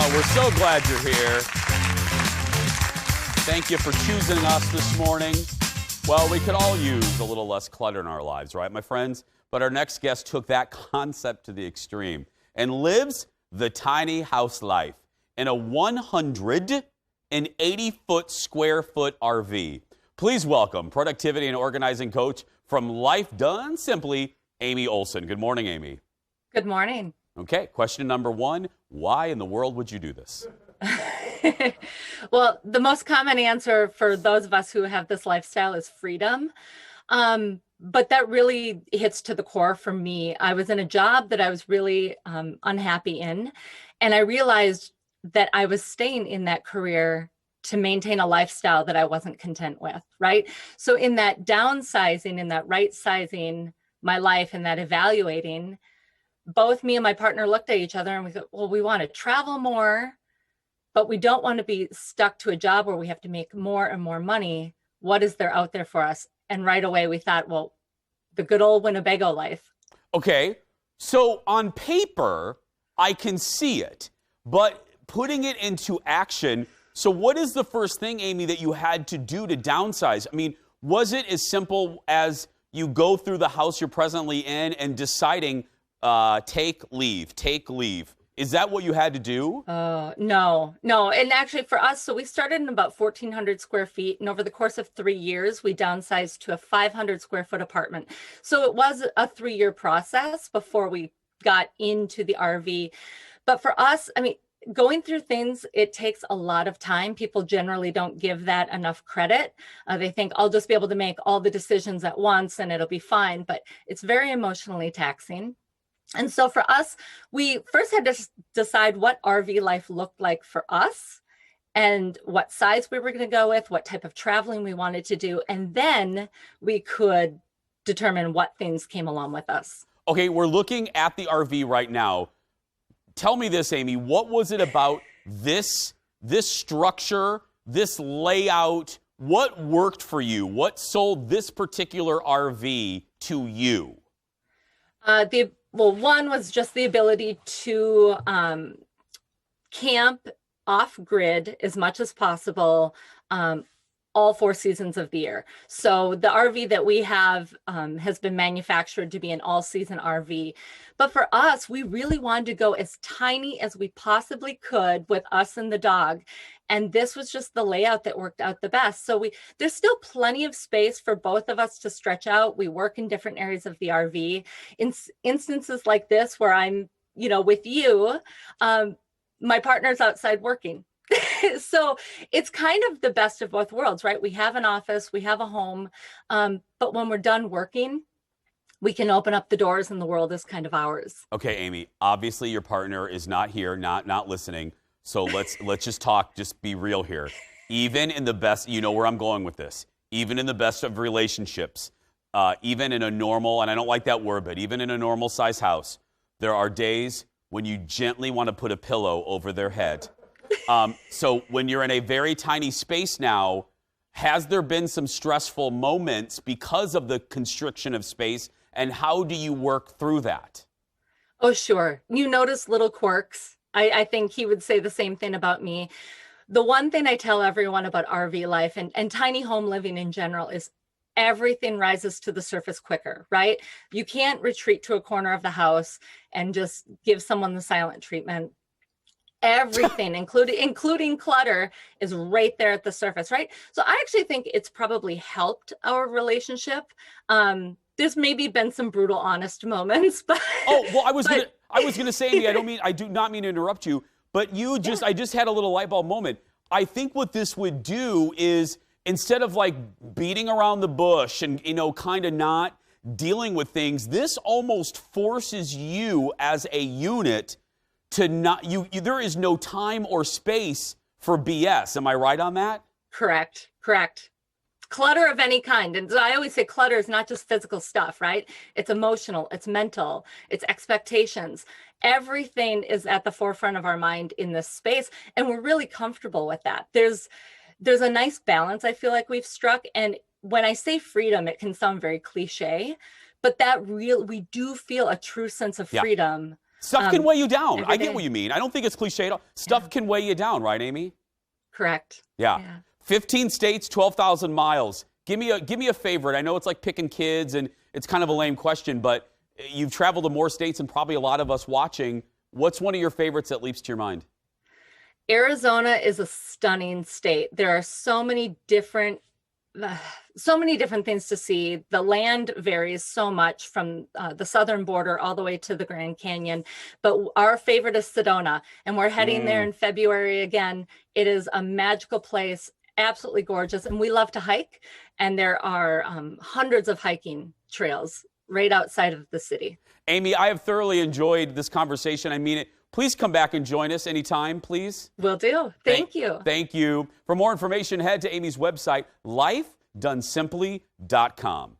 We're so glad you're here. Thank you for choosing us this morning. Well, we could all use a little less clutter in our lives, right, my friends? But our next guest took that concept to the extreme and lives the tiny house life in a 180-foot square foot RV. Please welcome productivity and organizing coach from Life Done Simply, Aimee Olson. Good morning, Aimee. Good morning. Okay, question number one, why in the world would you do this? Well, the most common answer for those of us who have this lifestyle is freedom. But that really hits to the core for me. I was in a job that I was really unhappy in, and I realized that I was staying in that career to maintain a lifestyle that I wasn't content with, right? So in that downsizing, in that right sizing my life and that evaluating, both me and my partner looked at each other and we thought, well, we want to travel more, but we don't want to be stuck to a job where we have to make more and more money. What is there out there for us? And right away we thought, well, the good old Winnebago life. Okay, so on paper, I can see it, but putting it into action, so what is the first thing, Aimee, that you had to do to downsize? I mean, was it as simple as you go through the house you're presently in and deciding, take leave? Is that what you had to do? No. And actually for us, so we started in about 1,400 square feet. And over the course of 3 years, we downsized to a 500 square foot apartment. So it was a 3-year process before we got into the RV. But for us, I mean, going through things, it takes a lot of time. People generally don't give that enough credit. They think I'll just be able to make all the decisions at once and it'll be fine. But it's very emotionally taxing. And so for us, we first had to decide what RV life looked like for us and what size we were going to go with, what type of traveling we wanted to do. And then we could determine what things came along with us. Okay, we're looking at the RV right now. Tell me this, Aimee, what was it about this structure, this layout? What worked for you? What sold this particular RV to you? Well, one was just the ability to camp off grid as much as possible, all 4 seasons of the year. So the RV that we have has been manufactured to be an all-season RV. But for us, we really wanted to go as tiny as we possibly could with us and the dog. And this was just the layout that worked out the best. So there's still plenty of space for both of us to stretch out. We work in different areas of the RV. In instances like this, where I'm, with you, my partner's outside working. So it's kind of the best of both worlds, right? We have an office, we have a home, but when we're done working, we can open up the doors and the world is kind of ours. Okay, Aimee, obviously your partner is not here, not listening. So let's just talk, just be real here. Even in the best, you know where I'm going with this, even in the best of relationships, even in a normal, and I don't like that word, but even in a normal size house, there are days when you gently want to put a pillow over their head. So when you're in a very tiny space now, has there been some stressful moments because of the constriction of space, and how do you work through that? Oh, sure. You notice little quirks. I think he would say the same thing about me. The one thing I tell everyone about RV life and tiny home living in general is everything rises to the surface quicker, right? You can't retreat to a corner of the house and just give someone the silent treatment. Everything, including clutter, is right there at the surface, right? So I actually think it's probably helped our relationship. There's maybe been some brutal, honest moments, but I was gonna say, Aimee, I do not mean to interrupt you, but I just had a little light bulb moment. I think what this would do is, instead of like beating around the bush and kind of not dealing with things, this almost forces you as a unit to not, there is no time or space for BS. Am I right on that? Correct. Clutter of any kind. And so I always say clutter is not just physical stuff, right? It's emotional, it's mental, it's expectations. Everything is at the forefront of our mind in this space. And we're really comfortable with that. There's a nice balance I feel like we've struck. And when I say freedom, it can sound very cliche, but we do feel a true sense of freedom Stuff can weigh you down. every I get day. what you mean. I don't think it's cliche at all. Stuff can weigh you down, right, Aimee? Correct. Yeah. 15 states, 12,000 miles. Give me a favorite. I know it's like picking kids, and it's kind of a lame question, but you've traveled to more states than probably a lot of us watching. What's one of your favorites that leaps to your mind? Arizona is a stunning state. There are so many different things to see. The land varies so much from the southern border all the way to the Grand Canyon. But our favorite is Sedona, and we're heading there in February again. It is a magical place, absolutely gorgeous, and we love to hike. And there are hundreds of hiking trails right outside of the city. Aimee, I have thoroughly enjoyed this conversation. I mean it. Please come back and join us anytime, please. Will do. Thank you. Thank you. For more information, head to Aimee's website, lifedonesimply.com.